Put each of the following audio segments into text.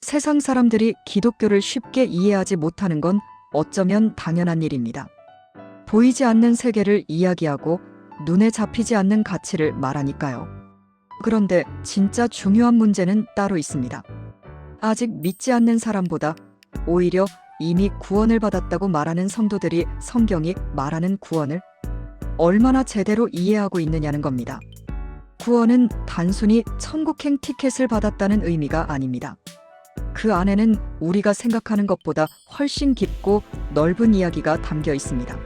세상 사람들이 기독교를 쉽게 이해하지 못하는 건 어쩌면 당연한 일입니다. 보이지 않는 세계를 이야기하고 눈에 잡히지 않는 가치를 말하니까요. 그런데 진짜 중요한 문제는 따로 있습니다. 아직 믿지 않는 사람보다 오히려 이미 구원을 받았다고 말하는 성도들이 성경이 말하는 구원을 얼마나 제대로 이해하고 있느냐는 겁니다. 구원은 단순히 천국행 티켓을 받았다는 의미가 아닙니다. 그 안에는 우리가 생각하는 것보다 훨씬 깊고 넓은 이야기가 담겨 있습니다.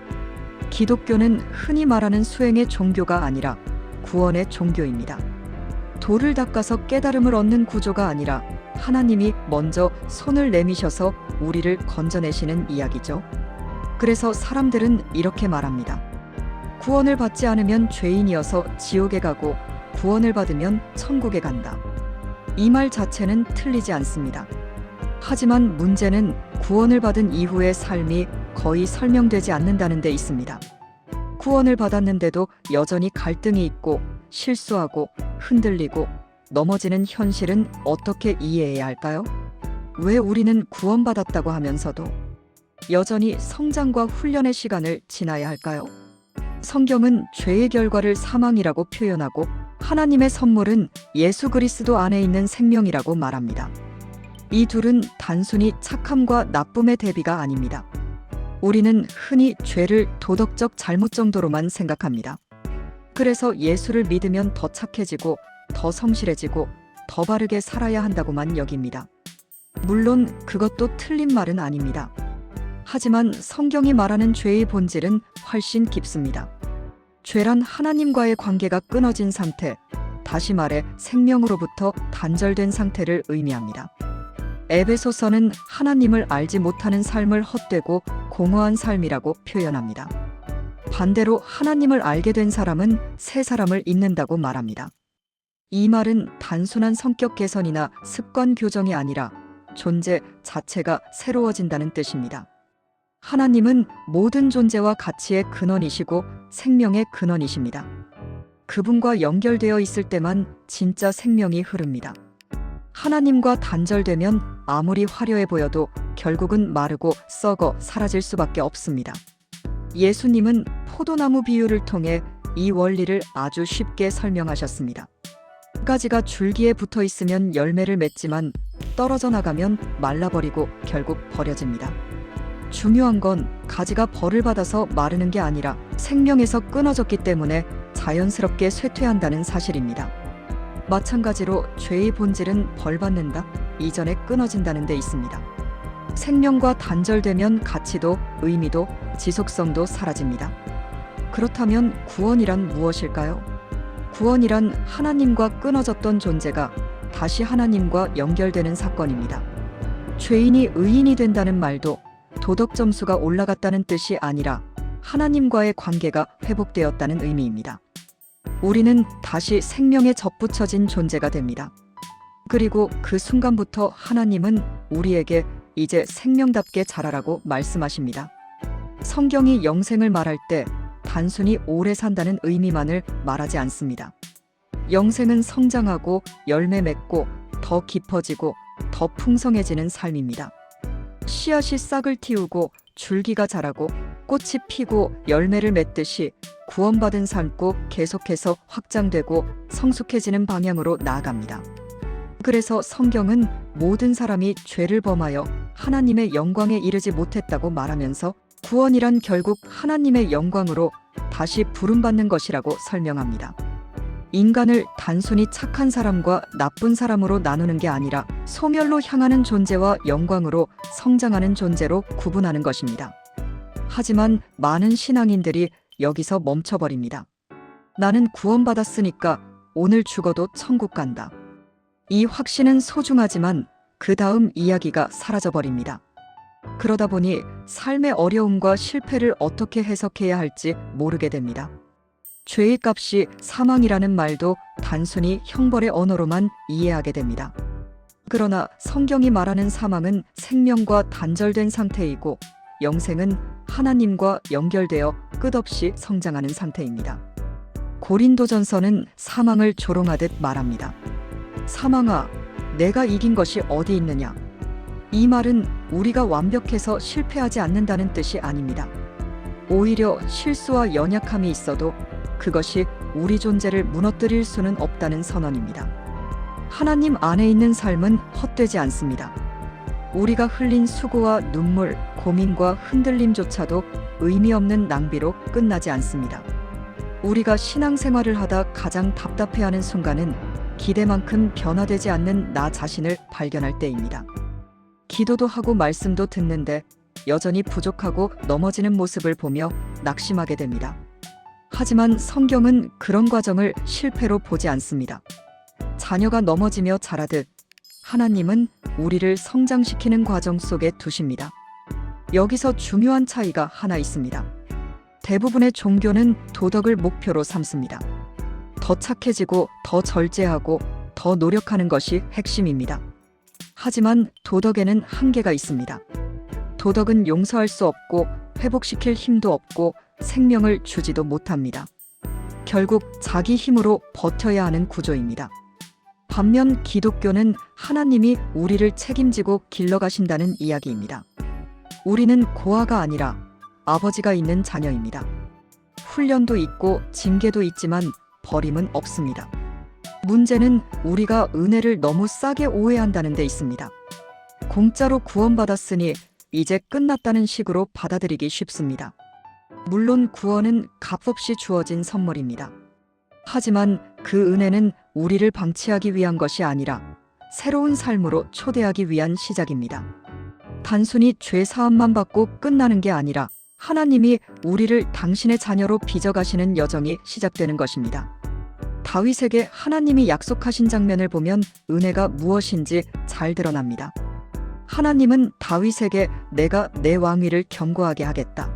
기독교는 흔히 말하는 수행의 종교가 아니라 구원의 종교입니다. 돌을 닦아서 깨달음을 얻는 구조가 아니라 하나님이 먼저 손을 내미셔서 우리를 건져내시는 이야기죠. 그래서 사람들은 이렇게 말합니다. 구원을 받지 않으면 죄인이어서 지옥에 가고 구원을 받으면 천국에 간다. 이 말 자체는 틀리지 않습니다. 하지만 문제는 구원을 받은 이후의 삶이 거의 설명되지 않는다는 데 있습니다. 구원을 받았는데도 여전히 갈등이 있고 실수하고 흔들리고 넘어지는 현실은 어떻게 이해해야 할까요? 왜 우리는 구원받았다고 하면서도 여전히 성장과 훈련의 시간을 지나야 할까요? 성경은 죄의 결과를 사망이라고 표현하고 하나님의 선물은 예수 그리스도 안에 있는 생명이라고 말합니다. 이 둘은 단순히 착함과 나쁨의 대비가 아닙니다. 우리는 흔히 죄를 도덕적 잘못 정도로만 생각합니다. 그래서 예수를 믿으면 더 착해지고 더 성실해지고 더 바르게 살아야 한다고만 여깁니다. 물론 그것도 틀린 말은 아닙니다. 하지만 성경이 말하는 죄의 본질은 훨씬 깊습니다. 죄란 하나님과의 관계가 끊어진 상태, 다시 말해 생명으로부터 단절된 상태를 의미합니다. 에베소서는 하나님을 알지 못하는 삶을 헛되고 공허한 삶이라고 표현합니다. 반대로 하나님을 알게 된 사람은 새 사람을 잇는다고 말합니다. 이 말은 단순한 성격 개선이나 습관 교정이 아니라 존재 자체가 새로워진다는 뜻입니다. 하나님은 모든 존재와 가치의 근원이시고 생명의 근원이십니다. 그분과 연결되어 있을 때만 진짜 생명이 흐릅니다. 하나님과 단절되면 아무리 화려해 보여도 결국은 마르고 썩어 사라질 수밖에 없습니다. 예수님은 포도나무 비유를 통해 이 원리를 아주 쉽게 설명하셨습니다. 가지가 줄기에 붙어 있으면 열매를 맺지만 떨어져 나가면 말라버리고 결국 버려집니다. 중요한 건 가지가 벌을 받아서 마르는 게 아니라 생명에서 끊어졌기 때문에 자연스럽게 쇠퇴한다는 사실입니다. 마찬가지로 죄의 본질은 벌 받는다, 이전에 끊어진다는 데 있습니다. 생명과 단절되면 가치도 의미도 지속성도 사라집니다. 그렇다면 구원이란 무엇일까요? 구원이란 하나님과 끊어졌던 존재가 다시 하나님과 연결되는 사건입니다. 죄인이 의인이 된다는 말도 도덕 점수가 올라갔다는 뜻이 아니라 하나님과의 관계가 회복되었다는 의미입니다. 우리는 다시 생명에 접붙여진 존재가 됩니다. 그리고 그 순간부터 하나님은 우리에게 이제 생명답게 자라라고 말씀하십니다. 성경이 영생을 말할 때 단순히 오래 산다는 의미만을 말하지 않습니다. 영생은 성장하고 열매 맺고 더 깊어지고 더 풍성해지는 삶입니다. 씨앗이 싹을 틔우고 줄기가 자라고 꽃이 피고 열매를 맺듯이 구원받은 삶고 계속해서 확장되고 성숙해지는 방향으로 나아갑니다. 그래서 성경은 모든 사람이 죄를 범하여 하나님의 영광에 이르지 못했다고 말하면서 구원이란 결국 하나님의 영광으로 다시 부름받는 것이라고 설명합니다. 인간을 단순히 착한 사람과 나쁜 사람으로 나누는 게 아니라 소멸로 향하는 존재와 영광으로 성장하는 존재로 구분하는 것입니다. 하지만 많은 신앙인들이 여기서 멈춰버립니다. 나는 구원받았으니까 오늘 죽어도 천국 간다. 이 확신은 소중하지만 그 다음 이야기가 사라져버립니다. 그러다 보니 삶의 어려움과 실패를 어떻게 해석해야 할지 모르게 됩니다. 죄의 값이 사망이라는 말도 단순히 형벌의 언어로만 이해하게 됩니다. 그러나 성경이 말하는 사망은 생명과 단절된 상태이고 영생은 하나님과 연결되어 끝없이 성장하는 상태입니다. 고린도전서는 사망을 조롱하듯 말합니다. 사망아, 내가 이긴 것이 어디 있느냐? 이 말은 우리가 완벽해서 실패하지 않는다는 뜻이 아닙니다. 오히려 실수와 연약함이 있어도 그것이 우리 존재를 무너뜨릴 수는 없다는 선언입니다. 하나님 안에 있는 삶은 헛되지 않습니다. 우리가 흘린 수고와 눈물, 고민과 흔들림조차도 의미 없는 낭비로 끝나지 않습니다. 우리가 신앙생활을 하다 가장 답답해하는 순간은 기대만큼 변화되지 않는 나 자신을 발견할 때입니다. 기도도 하고 말씀도 듣는데 여전히 부족하고 넘어지는 모습을 보며 낙심하게 됩니다. 하지만 성경은 그런 과정을 실패로 보지 않습니다. 자녀가 넘어지며 자라듯 하나님은 우리를 성장시키는 과정 속에 두십니다. 여기서 중요한 차이가 하나 있습니다. 대부분의 종교는 도덕을 목표로 삼습니다. 더 착해지고 더 절제하고 더 노력하는 것이 핵심입니다. 하지만 도덕에는 한계가 있습니다. 도덕은 용서할 수 없고 회복시킬 힘도 없고 생명을 주지도 못합니다. 결국 자기 힘으로 버텨야 하는 구조입니다. 반면 기독교는 하나님이 우리를 책임지고 길러가신다는 이야기입니다. 우리는 고아가 아니라 아버지가 있는 자녀입니다. 훈련도 있고 징계도 있지만 버림은 없습니다. 문제는 우리가 은혜를 너무 싸게 오해한다는 데 있습니다. 공짜로 구원받았으니 이제 끝났다는 식으로 받아들이기 쉽습니다. 물론 구원은 값없이 주어진 선물입니다. 하지만 그 은혜는 우리를 방치하기 위한 것이 아니라 새로운 삶으로 초대하기 위한 시작입니다. 단순히 죄 사함만 받고 끝나는 게 아니라 하나님이 우리를 당신의 자녀로 빚어가시는 여정이 시작되는 것입니다. 다윗에게 하나님이 약속하신 장면을 보면 은혜가 무엇인지 잘 드러납니다. 하나님은 다윗에게 내가 내 왕위를 견고하게 하겠다.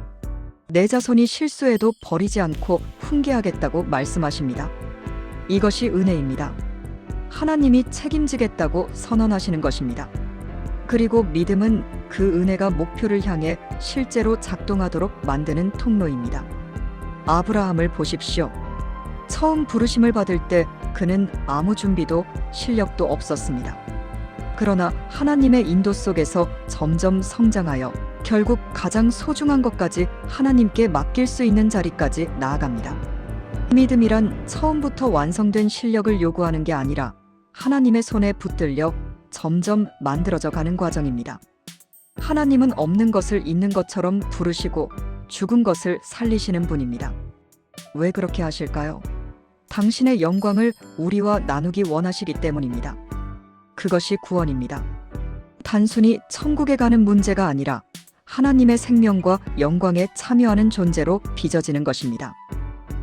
내 자손이 실수해도 버리지 않고 훈계하겠다고 말씀하십니다. 이것이 은혜입니다. 하나님이 책임지겠다고 선언하시는 것입니다. 그리고 믿음은 그 은혜가 목표를 향해 실제로 작동하도록 만드는 통로입니다. 아브라함을 보십시오. 처음 부르심을 받을 때 그는 아무 준비도 실력도 없었습니다. 그러나 하나님의 인도 속에서 점점 성장하여 결국 가장 소중한 것까지 하나님께 맡길 수 있는 자리까지 나아갑니다. 믿음이란 처음부터 완성된 실력을 요구하는 게 아니라 하나님의 손에 붙들려 점점 만들어져 가는 과정입니다. 하나님은 없는 것을 있는 것처럼 부르시고 죽은 것을 살리시는 분입니다. 왜 그렇게 하실까요? 당신의 영광을 우리와 나누기 원하시기 때문입니다. 그것이 구원입니다. 단순히 천국에 가는 문제가 아니라 하나님의 생명과 영광에 참여하는 존재로 빚어지는 것입니다.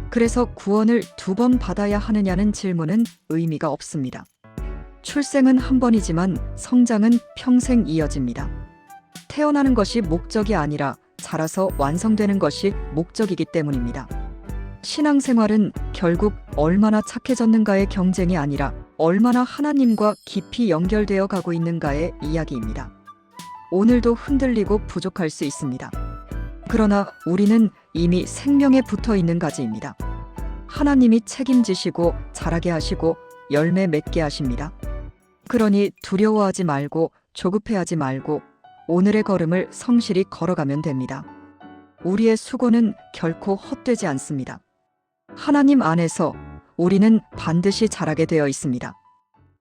그래서 구원을 2번 받아야 하느냐는 질문은 의미가 없습니다. 출생은 한 번이지만 성장은 평생 이어집니다. 태어나는 것이 목적이 아니라 자라서 완성되는 것이 목적이기 때문입니다. 신앙생활은 결국 얼마나 착해졌는가의 경쟁이 아니라 얼마나 하나님과 깊이 연결되어 가고 있는가의 이야기입니다. 오늘도 흔들리고 부족할 수 있습니다. 그러나 우리는 이미 생명에 붙어 있는 가지입니다. 하나님이 책임지시고 자라게 하시고 열매 맺게 하십니다. 그러니 두려워하지 말고 조급해하지 말고 오늘의 걸음을 성실히 걸어가면 됩니다. 우리의 수고는 결코 헛되지 않습니다. 하나님 안에서 우리는 반드시 자라게 되어 있습니다.